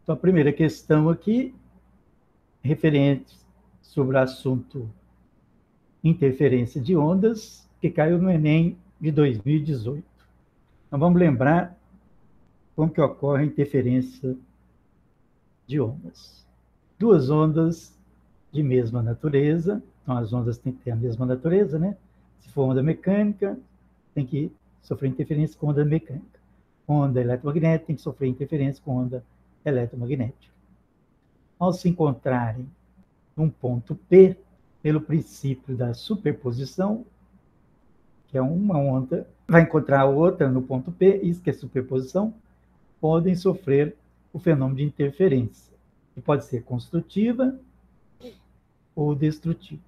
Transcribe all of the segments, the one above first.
Então, a primeira questão aqui, referente sobre o assunto interferência de ondas, que caiu no Enem de 2018. Então, vamos lembrar como que ocorre a interferência de ondas. Duas ondas de mesma natureza, então as ondas têm que ter a mesma natureza, né? Se for onda mecânica, tem que sofrer interferência com onda mecânica. Onda eletromagnética tem que sofrer interferência com onda eletromagnética. Ao se encontrarem num ponto P, pelo princípio da superposição, que é uma onda, vai encontrar outra no ponto P, isso que é superposição, podem sofrer o fenômeno de interferência, que pode ser construtiva ou destrutiva.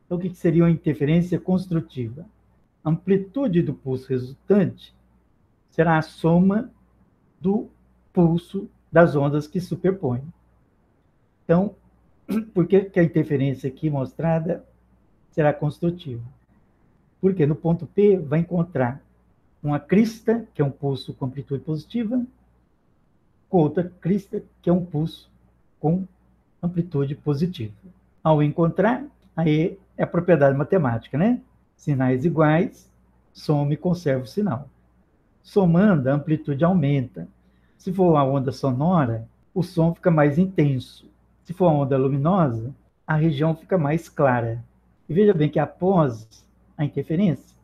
Então, o que seria uma interferência construtiva? A amplitude do pulso resultante será a soma do pulso das ondas que superpõem. Então, por que a interferência aqui mostrada será construtiva? Porque no ponto P vai encontrar uma crista, que é um pulso com amplitude positiva, com outra crista, que é um pulso com amplitude positiva. Ao encontrar, aí é a propriedade matemática, né? Sinais iguais, soma e conserva o sinal. Somando, a amplitude aumenta. Se for uma onda sonora, o som fica mais intenso. Se for uma onda luminosa, a região fica mais clara. E veja bem que após a interferência,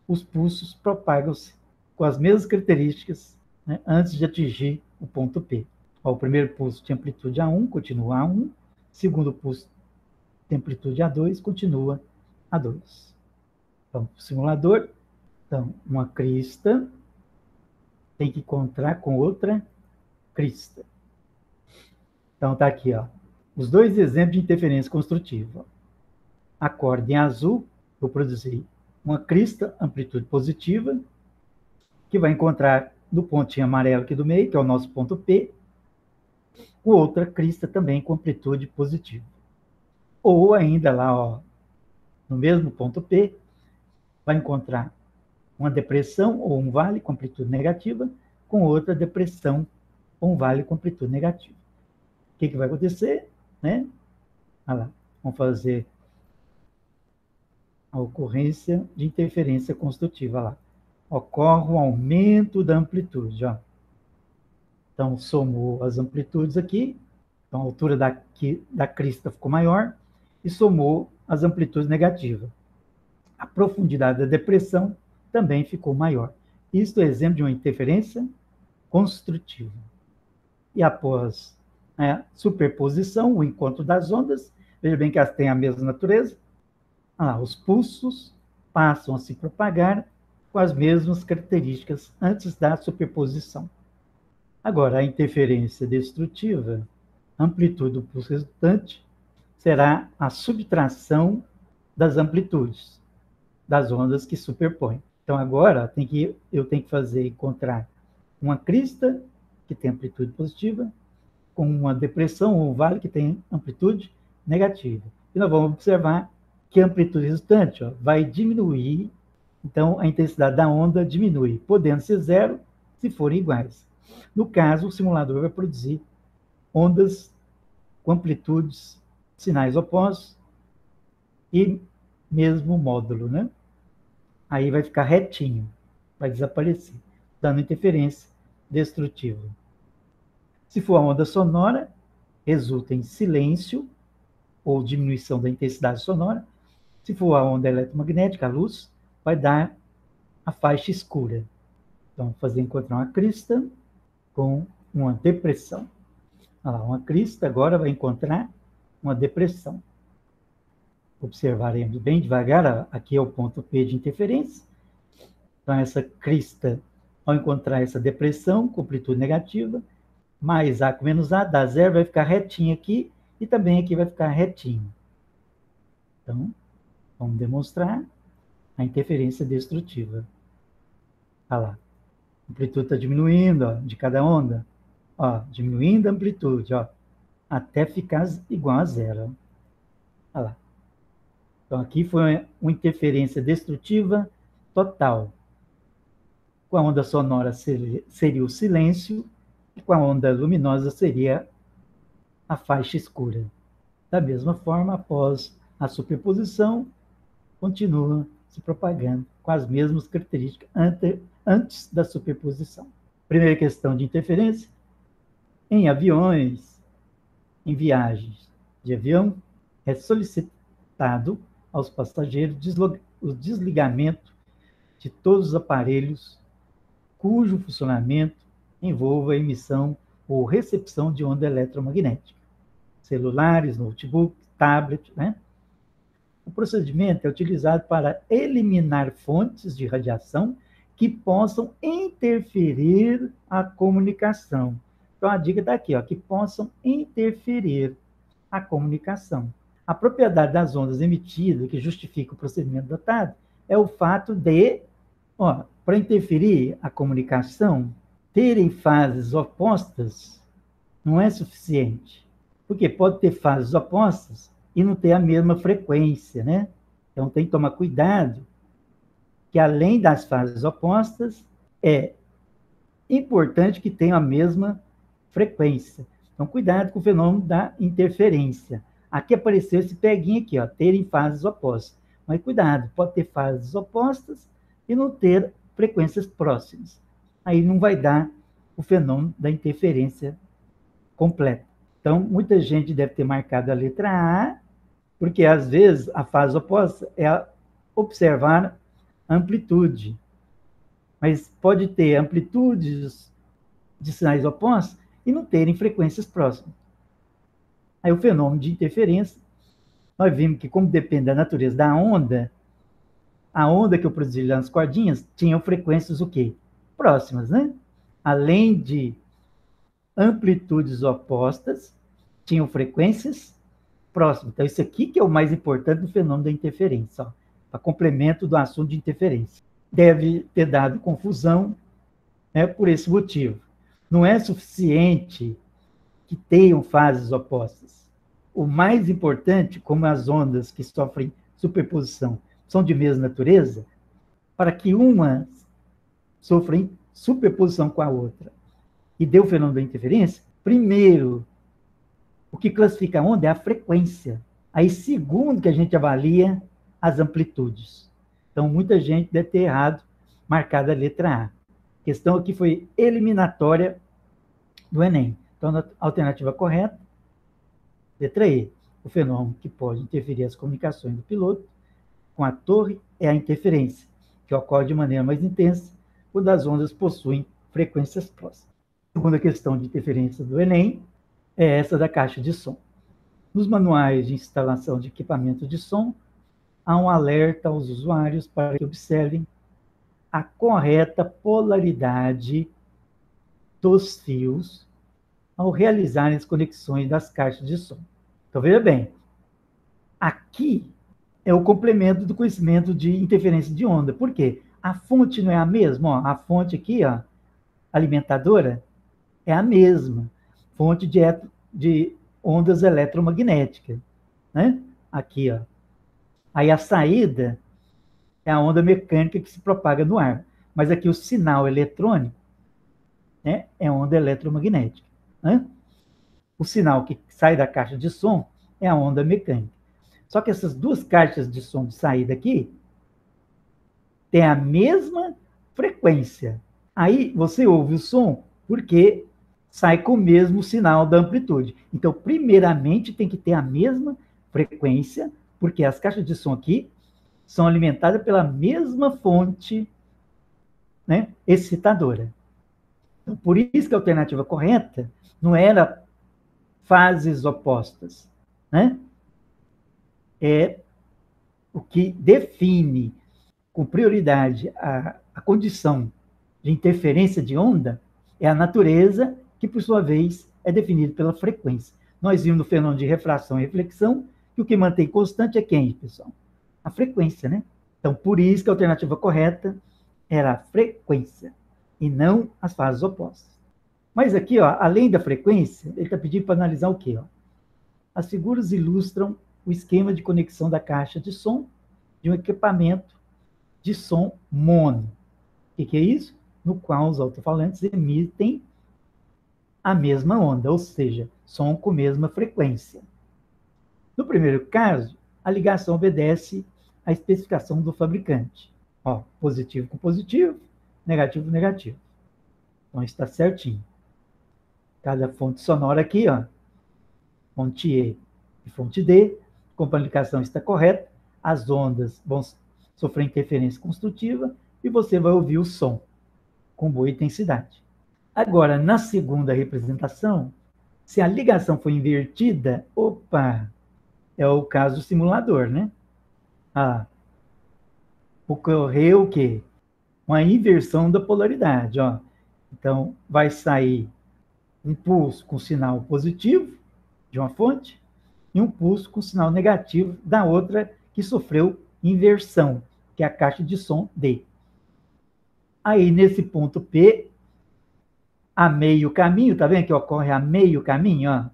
os pulsos propagam-se com as mesmas características, né, antes de atingir o ponto P. O primeiro pulso de amplitude A1 continua A1, o segundo pulso de amplitude A2 continua A2. Vamos para o simulador. Então, uma crista tem que encontrar com outra crista. Então, está aqui, ó, os dois exemplos de interferência construtiva. A corda em azul, vou produzir uma crista, amplitude positiva, que vai encontrar no pontinho amarelo aqui do meio, que é o nosso ponto P, com outra crista também com amplitude positiva. Ou ainda lá, ó, no mesmo ponto P, vai encontrar uma depressão ou um vale com amplitude negativa, com outra depressão ou um vale com amplitude negativa. O que vai acontecer? Né? Olha lá, vamos fazer a ocorrência de interferência construtiva. Olha lá. Ocorre um aumento da amplitude. Ó. Então, somou as amplitudes aqui, então a altura da crista ficou maior, e somou as amplitudes negativas. A profundidade da depressão também ficou maior. Isto é exemplo de uma interferência construtiva. E após a superposição, o encontro das ondas, veja bem que elas têm a mesma natureza, os pulsos passam a se propagar com as mesmas características antes da superposição. Agora, a interferência destrutiva, a amplitude do pulso resultante será a subtração das amplitudes das ondas que superpõem. Então, agora, eu tenho que encontrar uma crista que tem amplitude positiva com uma depressão ou um vale que tem amplitude negativa. E nós vamos observar que a amplitude resultante vai diminuir, então a intensidade da onda diminui, podendo ser zero se forem iguais. No caso, o simulador vai produzir ondas com amplitudes, sinais opostos e mesmo módulo, né? Aí vai ficar retinho, vai desaparecer, dando interferência destrutiva. Se for a onda sonora, resulta em silêncio ou diminuição da intensidade sonora. Se for a onda eletromagnética, a luz, vai dar a faixa escura. Então, encontrar uma crista com uma depressão. Olha lá, uma crista agora vai encontrar uma depressão. Observaremos bem devagar, aqui é o ponto P de interferência. Então, essa crista, ao encontrar essa depressão com amplitude negativa, mais A com menos A, dá zero, vai ficar retinho aqui, e também aqui vai ficar retinho. Então, vamos demonstrar a interferência destrutiva. Olha lá, a amplitude está diminuindo, ó, de cada onda. Ó, diminuindo a amplitude, ó, até ficar igual a zero. Olha lá. Então, aqui foi uma interferência destrutiva total. Com a onda sonora seria o silêncio, e com a onda luminosa seria a faixa escura. Da mesma forma, após a superposição, continua se propagando com as mesmas características antes da superposição. Primeira questão de interferência. Em aviões, em viagens de avião, é solicitado aos passageiros o desligamento de todos os aparelhos cujo funcionamento envolva a emissão ou recepção de onda eletromagnética. Celulares, notebook, tablet, né? O procedimento é utilizado para eliminar fontes de radiação que possam interferir a comunicação. Então, a dica está aqui, ó, que possam interferir a comunicação. A propriedade das ondas emitidas, que justifica o procedimento adotado, é o fato de, para interferir a comunicação, terem fases opostas não é suficiente. Porque pode ter fases opostas e não ter a mesma frequência, né? Então tem que tomar cuidado que além das fases opostas, é importante que tenham a mesma frequência. Então cuidado com o fenômeno da interferência. Aqui apareceu esse peguinho aqui, ó, terem fases opostas. Mas cuidado, pode ter fases opostas e não ter frequências próximas. Aí não vai dar o fenômeno da interferência completa. Então, muita gente deve ter marcado a letra A, porque às vezes a fase oposta é observar amplitude. Mas pode ter amplitudes de sinais opostos e não terem frequências próximas. Aí o fenômeno de interferência, nós vimos que como depende da natureza da onda, a onda que eu produzi nas cordinhas tinha frequências o quê? Próximas, né? Além de amplitudes opostas, tinham frequências próximas. Então, isso aqui que é o mais importante do fenômeno da interferência, para complemento do assunto de interferência. Deve ter dado confusão, né, por esse motivo. Não é suficiente que tenham fases opostas. O mais importante, como as ondas que sofrem superposição são de mesma natureza, para que uma sofra superposição com a outra e dê o fenômeno da interferência, primeiro, o que classifica a onda é a frequência. Aí, segundo, que a gente avalia as amplitudes. Então, muita gente deve ter errado, marcada a letra A. A questão aqui foi eliminatória do Enem. Então, a alternativa correta, letra E. O fenômeno que pode interferir as comunicações do piloto com a torre é a interferência, que ocorre de maneira mais intensa quando as ondas possuem frequências próximas. A segunda questão de interferência do Enem é essa da caixa de som. Nos manuais de instalação de equipamento de som, há um alerta aos usuários para que observem a correta polaridade dos fios ao realizarem as conexões das caixas de som. Então, veja bem, aqui é o complemento do conhecimento de interferência de onda. Por quê? A fonte não é a mesma? A fonte aqui, alimentadora, é a mesma. Fonte de ondas eletromagnéticas, né? Aqui, Aí a saída é a onda mecânica que se propaga no ar. Mas aqui o sinal eletrônico, né, é onda eletromagnética, né? O sinal que sai da caixa de som é a onda mecânica. Só que essas duas caixas de som de saída aqui têm a mesma frequência. Aí você ouve o som porque sai com o mesmo sinal da amplitude. Então, primeiramente, tem que ter a mesma frequência, porque as caixas de som aqui são alimentadas pela mesma fonte, né, excitadora. Então, por isso que a alternativa correta não era fases opostas, né? É o que define com prioridade a condição de interferência de onda é a natureza, que por sua vez é definida pela frequência. Nós vimos no fenômeno de refração e reflexão que o que mantém constante é quem, pessoal? A frequência, né? Então, por isso que a alternativa correta era a frequência e não as fases opostas. Mas aqui, além da frequência, ele está pedindo para analisar o quê? As figuras ilustram o esquema de conexão da caixa de som de um equipamento de som mono. O que é isso? No qual os alto-falantes emitem a mesma onda, ou seja, som com mesma frequência. No primeiro caso, a ligação obedece à especificação do fabricante. Ó, positivo com positivo, negativo com negativo. Então está certinho. Cada fonte sonora aqui, ó, fonte E e fonte D, a comunicação está correta, as ondas vão sofrer interferência construtiva e você vai ouvir o som com boa intensidade. Agora, na segunda representação, se a ligação for invertida, opa, é o caso do simulador, né? Ah, ocorreu o quê? Uma inversão da polaridade, ó. Então, vai sair um pulso com sinal positivo de uma fonte e um pulso com sinal negativo da outra que sofreu inversão, que é a caixa de som D. Aí, nesse ponto P, a meio caminho, tá vendo que ocorre a meio caminho, ó,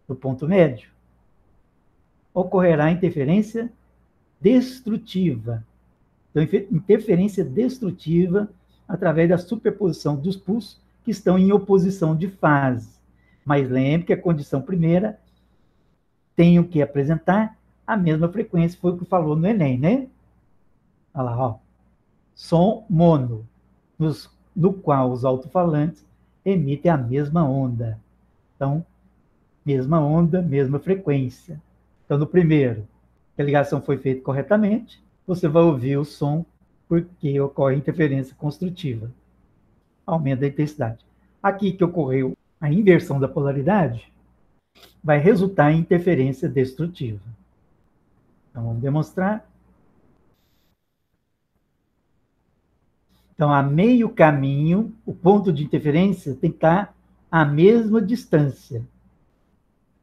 do ponto médio? Ocorrerá interferência destrutiva. Então, interferência destrutiva através da superposição dos pulsos que estão em oposição de fase. Mas lembre que a condição primeira tem que apresentar a mesma frequência, foi o que falou no Enem, né? Olha lá, ó. Som mono, no qual os alto-falantes emitem a mesma onda. Então, mesma onda, mesma frequência. Então, no primeiro, que a ligação foi feita corretamente, você vai ouvir o som porque ocorre interferência construtiva. Aumenta a intensidade. Aqui que ocorreu a inversão da polaridade, vai resultar em interferência destrutiva. Então, vamos demonstrar. Então, a meio caminho, o ponto de interferência tem que estar à mesma distância.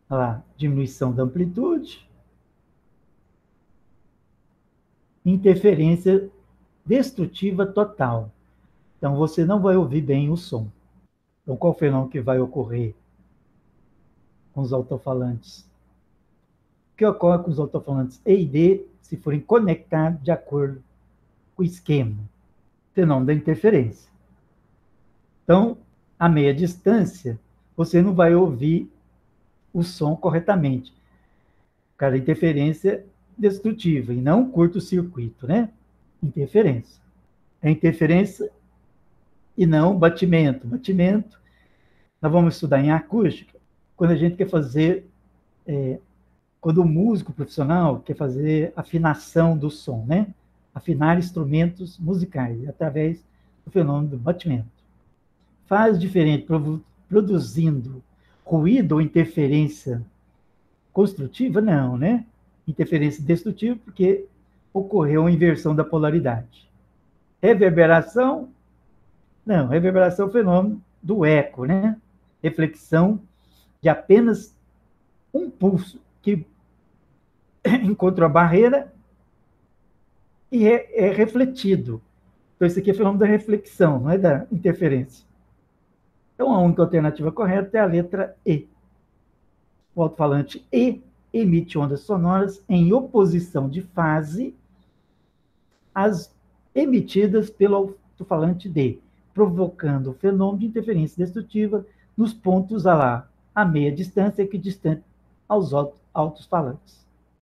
Olha lá, diminuição da amplitude. Interferência destrutiva total. Então, você não vai ouvir bem o som. Então, qual o fenômeno que vai ocorrer com os altofalantes? O que ocorre com os altofalantes E e D se forem conectados de acordo com o esquema? Fenômeno da interferência. Então, a meia distância, você não vai ouvir o som corretamente. Por causa da interferência destrutiva, e não curto-circuito, né? Interferência. É interferência e não batimento. Batimento, nós vamos estudar em acústica, quando a gente quer fazer, quando o músico profissional quer fazer afinação do som, né? Afinar instrumentos musicais, através do fenômeno do batimento. Faz diferente produzindo ruído ou interferência construtiva? Não, né? Interferência destrutiva, porque ocorreu uma inversão da polaridade. Reverberação? Não, reverberação é o fenômeno do eco, né? Reflexão de apenas um pulso que encontra a barreira e é refletido. Então, isso aqui é fenômeno da reflexão, não é da interferência. Então, a única alternativa correta é a letra E. O alto-falante E emite ondas sonoras em oposição de fase às emitidas pelo alto-falante D, provocando o fenômeno de interferência destrutiva nos pontos a meia distância que distante aos altos-falantes.